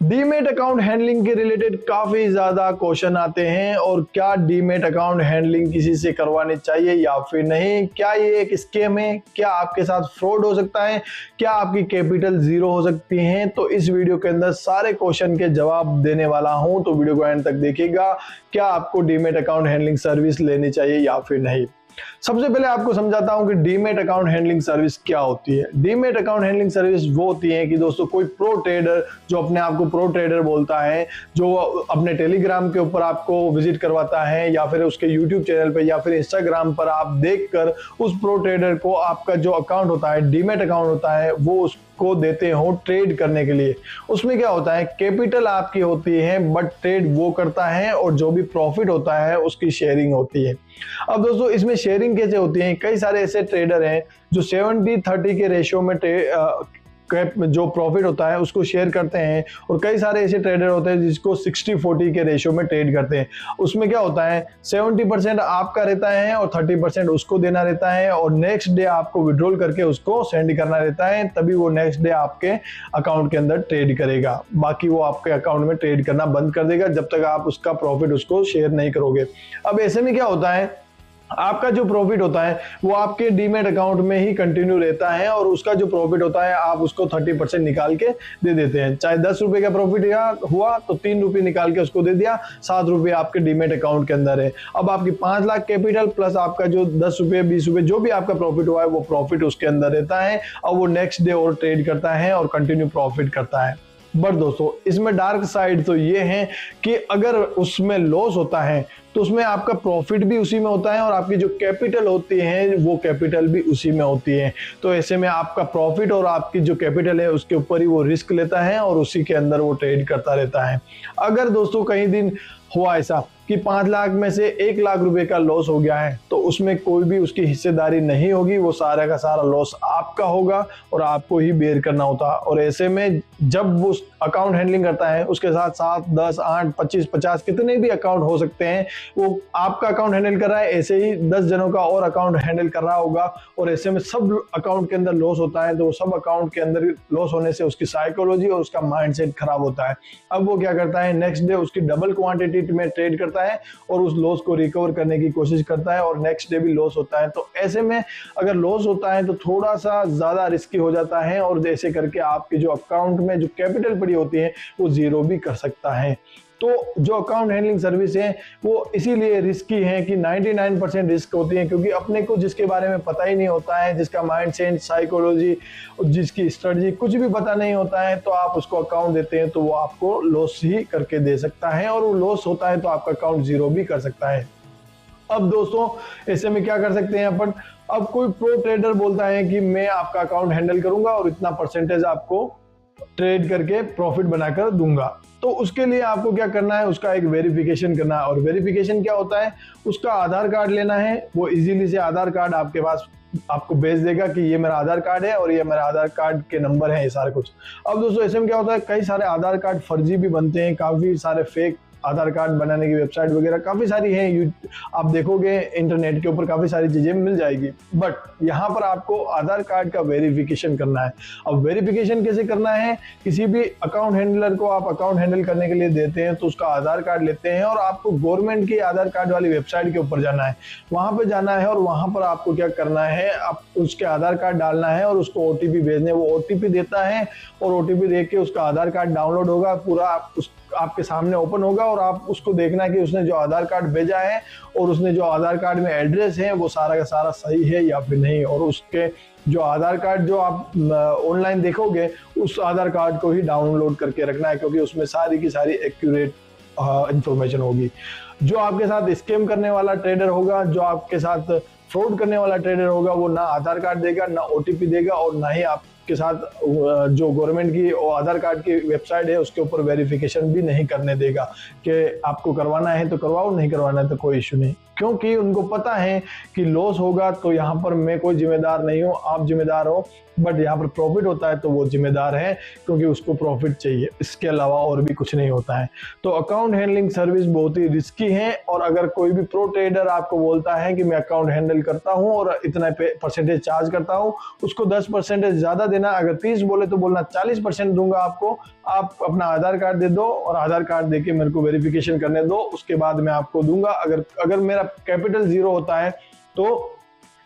Demat account handling के related काफी ज्यादा क्वेश्चन आते हैं और क्या डीमेट अकाउंट हैंडलिंग किसी से करवानी चाहिए या फिर नहीं, क्या ये एक स्कैम है, क्या आपके साथ फ्रॉड हो सकता है, क्या आपकी कैपिटल जीरो हो सकती है। तो इस वीडियो के अंदर सारे क्वेश्चन के जवाब देने वाला हूं, तो वीडियो को एंड तक देखिएगा। क्या आपको डीमेट अकाउंट हैंडलिंग सर्विस लेनी चाहिए या फिर नहीं। सबसे पहले आपको समझाता हूं कि डीमेट अकाउंट हैंडलिंग सर्विस क्या होती है। डीमेट अकाउंट हैंडलिंग सर्विस वो होती है कि दोस्तों कोई प्रो ट्रेडर जो अपने आप को प्रो ट्रेडर बोलता है, जो अपने टेलीग्राम के ऊपर आपको विजिट करवाता है या फिर उसके यूट्यूब चैनल पर या फिर इंस्टाग्राम पर आप देखकर उस प्रो ट्रेडर को आपका जो अकाउंट होता है, डीमेट अकाउंट होता है, वो उसको देते हो ट्रेड करने के लिए। उसमें क्या होता है, कैपिटल आपकी होती है बट ट्रेड वो करता है और जो भी प्रॉफिट होता है उसकी शेयरिंग होती है। अब दोस्तों इसमें शेयरिंग कैसे होती है, कई सारे ऐसे ट्रेडर हैं जो 70-30 के रेशियो में जो प्रॉफिट होता है उसको शेयर करते हैं, और कई सारे ऐसे ट्रेडर होते हैं जिसको 60-40 के रेशियो में ट्रेड करते हैं। उसमें क्या होता है, 70% आपका रहता है और 30% उसको देना रहता है, और नेक्स्ट डे आपको विड्रॉल करके उसको सेंड करना रहता है, तभी वो नेक्स्ट डे आपके अकाउंट के अंदर ट्रेड करेगा। बाकी वो आपके अकाउंट में ट्रेड करना बंद कर देगा जब तक आप उसका प्रॉफिट उसको शेयर नहीं करोगे। अब ऐसे में क्या होता है, आपका जो प्रॉफिट होता है वो आपके डीमेट अकाउंट में ही कंटिन्यू रहता है, और उसका जो प्रॉफिट होता है आप उसको 30% निकाल के दे देते हैं। चाहे 10 रुपए का प्रॉफिट हुआ तो 3 रुपए निकाल के उसको दे दिया, 7 रुपए आपके डीमेट अकाउंट के अंदर है। अब आपकी 5 लाख कैपिटल प्लस आपका जो 10 रुपए 20 रुपए जो भी आपका प्रॉफिट हुआ है वो प्रॉफिट उसके अंदर रहता है, और वो नेक्स्ट डे और ट्रेड करता है और कंटिन्यू प्रॉफिट करता है। बट दोस्तों इसमें डार्क साइड तो ये है कि अगर उसमें लॉस होता है तो उसमें आपका प्रॉफिट भी उसी में होता है और आपकी जो कैपिटल होती है वो कैपिटल भी उसी में होती है। तो ऐसे में आपका प्रॉफिट और आपकी जो कैपिटल है उसके ऊपर ही वो रिस्क लेता है और उसी के अंदर वो ट्रेड करता रहता है। अगर दोस्तों कहीं दिन हुआ ऐसा कि 5 लाख में से 1 लाख रुपए का लॉस हो गया है तो उसमें कोई भी उसकी हिस्सेदारी नहीं होगी, वो सारा का सारा लॉस आपका होगा और आपको ही बेयर करना होता। और ऐसे में जब वो अकाउंट हैंडलिंग करता है उसके साथ 7, 10, 8, 25, 50 कितने भी अकाउंट हो सकते हैं, वो आपका अकाउंट हैंडल कर रहा है, ऐसे ही 10 जनों का और अकाउंट हैंडल कर रहा होगा, और ऐसे में सब अकाउंट के अंदर लॉस होता है। तो वो सब अकाउंट के अंदर लॉस होने से उसकी साइकोलॉजी और उसका माइंडसेट खराब होता है। अब वो क्या करता है, नेक्स्ट डे उसकी डबल क्वांटिटी में ट्रेड करता है और उस लॉस को रिकवर करने की कोशिश करता है, और नेक्स्ट डे भी लॉस होता है। तो ऐसे में अगर लॉस होता है तो थोड़ा सा ज्यादा रिस्की हो जाता है, और ऐसे करके आपके जो अकाउंट में जो कैपिटल पड़ी होती है वो जीरो भी कर सकता है। तो जो अकाउंट हैंडलिंग सर्विस है वो इसीलिए रिस्की है कि 99% रिस्क होती है, क्योंकि अपने को जिसके बारे में पता ही नहीं होता है, जिसका माइंडसेट, साइकोलॉजी, जिसकी स्ट्रेटजी कुछ भी पता नहीं होता है, तो आप उसको अकाउंट देते हैं तो वो आपको लॉस ही करके दे सकता है, और वो लॉस होता है तो आपका अकाउंट जीरो भी कर सकता है। अब दोस्तों ऐसे में क्या कर सकते हैं अपन, अब कोई प्रो ट्रेडर बोलता है कि मैं आपका अकाउंट हैंडल करूंगा और इतना परसेंटेज आपको ट्रेड करके प्रॉफिट बनाकर दूंगा। तो उसके लिए आपको क्या करना है, उसका एक वेरिफिकेशन करना है। और वेरिफिकेशन क्या होता है, उसका आधार कार्ड लेना है। वो इजीली से आधार कार्ड आपके पास आपको भेज देगा कि ये मेरा आधार कार्ड है और ये मेरा आधार कार्ड के नंबर है, ये सारे कुछ। अब दोस्तों ऐसे में क्या होता है, कई सारे आधार कार्ड फर्जी भी बनते हैं, काफी सारे फेक आधार कार्ड बनाने की वेबसाइट वगैरह काफी सारी हैं, आप देखोगे इंटरनेट के ऊपर काफी सारी चीजें मिल जाएगी। बट यहाँ पर आपको आधार कार्ड का वेरिफिकेशन करना है। अब वेरिफिकेशन कैसे करना है, किसी भी अकाउंट हैंडलर को आप अकाउंट हैंडल करने के लिए देते हैं तो उसका आधार कार्ड लेते हैं, और आपको गवर्नमेंट की आधार कार्ड वाली वेबसाइट के ऊपर जाना है, वहां पर जाना है, और वहां पर आपको क्या करना है, आप उसके आधार कार्ड डालना है और उसको ओटीपी भेजने। वो ओटीपी देता है और ओटीपी दे के उसका आधार कार्ड डाउनलोड होगा, पूरा आपके सामने ओपन होगा, और आप उसको देखना है कि उसने जो आधार कार्ड भेजा है और उसने जो आधार कार्ड में एड्रेस है वो सारा का सारा सही है या फिर नहीं। और उसके जो आधार कार्ड जो आप ऑनलाइन देखोगे उस आधार कार्ड को ही डाउनलोड करके रखना है, क्योंकि उसमें सारी की सारी एक्यूरेट इंफॉर्मेशन होगी। जो आपके साथ स्कैम करने वाला ट्रेडर होगा, जो आपके साथ फ्रॉड करने वाला ट्रेडर होगा, वो ना आधार कार्ड देगा, ना ओटीपी देगा, और ना ही आपके साथ जो गवर्नमेंट की आधार कार्ड की वेबसाइट है उसके ऊपर वेरिफिकेशन भी नहीं करने देगा कि आपको करवाना है तो करवाओ, नहीं करवाना है तो कोई इश्यू नहीं। क्योंकि उनको पता है कि लॉस होगा तो यहाँ पर मैं कोई जिम्मेदार नहीं हूँ, आप जिम्मेदार हो, बट यहाँ पर प्रॉफिट होता है तो वो जिम्मेदार है, क्योंकि उसको प्रॉफिट चाहिए, इसके अलावा और भी कुछ नहीं होता है। तो अकाउंट हैंडलिंग सर्विस बहुत ही रिस्की है, और अगर कोई भी प्रो ट्रेडर आपको बोलता है कि मैं अकाउंट हैंडल करता हूँ और इतना परसेंटेज चार्ज करता हूँ, उसको 10% ज़्यादा देना। अगर 30 बोले तो बोलना 40% दूंगा आपको, आप अपना आधार कार्ड दे दो और आधार कार्ड देके मेरे को वेरिफिकेशन करने दो, उसके बाद मैं आपको दूंगा। अगर मेरा कैपिटल जीरो होता है तो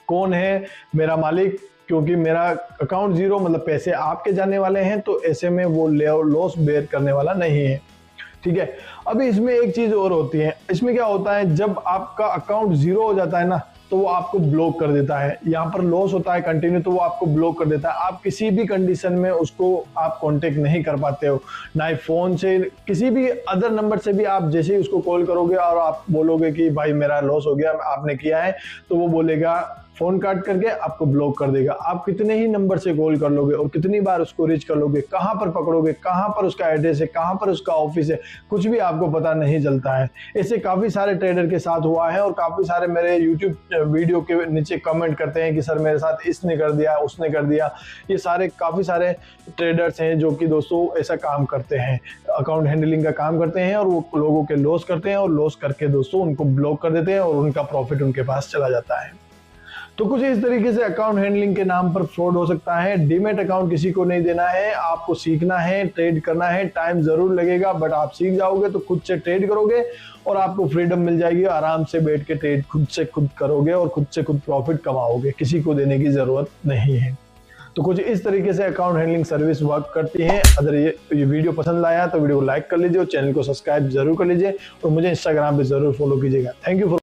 कौन है मेरा मालिक, क्योंकि मेरा अकाउंट जीरो मतलब पैसे आपके जाने वाले हैं, तो ऐसे में वो लॉस बेयर करने वाला नहीं है। ठीक है, अभी इसमें एक चीज और होती है। इसमें क्या होता है, जब आपका अकाउंट जीरो हो जाता है ना, तो वो आपको ब्लॉक कर देता है। यहाँ पर लॉस होता है कंटिन्यू, तो वो आपको ब्लॉक कर देता है। आप किसी भी कंडीशन में उसको आप कांटेक्ट नहीं कर पाते हो, ना ही फोन से, किसी भी अदर नंबर से भी। आप जैसे ही उसको कॉल करोगे और आप बोलोगे कि भाई मेरा लॉस हो गया, आपने किया है, तो वो बोलेगा, फोन काट करके आपको ब्लॉक कर देगा। आप कितने ही नंबर से कॉल कर लोगे और कितनी बार उसको रीच कर लोगे, कहां पर पकड़ोगे, कहां पर उसका एड्रेस है, कहां पर उसका ऑफिस है, कुछ भी आपको पता नहीं चलता है। ऐसे काफी सारे ट्रेडर के साथ हुआ है, और काफी सारे मेरे यूट्यूब वीडियो के नीचे कमेंट करते हैं कि सर मेरे साथ इसने कर दिया, उसने कर दिया। ये सारे काफी सारे ट्रेडर्स हैं जो कि दोस्तों ऐसा काम करते हैं, अकाउंट हैंडलिंग का काम करते हैं, और वो लोगों के लॉस करते हैं, और लॉस करके दोस्तों उनको ब्लॉक कर देते हैं, और उनका प्रॉफिट उनके पास चला जाता है। तो कुछ इस तरीके से अकाउंट हैंडलिंग के नाम पर फ्रॉड हो सकता है। डीमैट अकाउंट किसी को नहीं देना है, आपको सीखना है, ट्रेड करना है। टाइम जरूर लगेगा, बट आप सीख जाओगे तो खुद से ट्रेड करोगे और आपको फ्रीडम मिल जाएगी। आराम से बैठ के ट्रेड खुद से खुद करोगे और खुद से खुद प्रॉफिट कमाओगे, किसी को देने की जरूरत नहीं है। तो कुछ इस तरीके से अकाउंट हैंडलिंग सर्विस वर्क करती है। अगर ये वीडियो पसंद आया तो वीडियो को लाइक कर लीजिए और चैनल को सब्सक्राइब जरूर कर लीजिए, और मुझे इंस्टाग्राम पे जरूर फॉलो कीजिएगा। Thank you for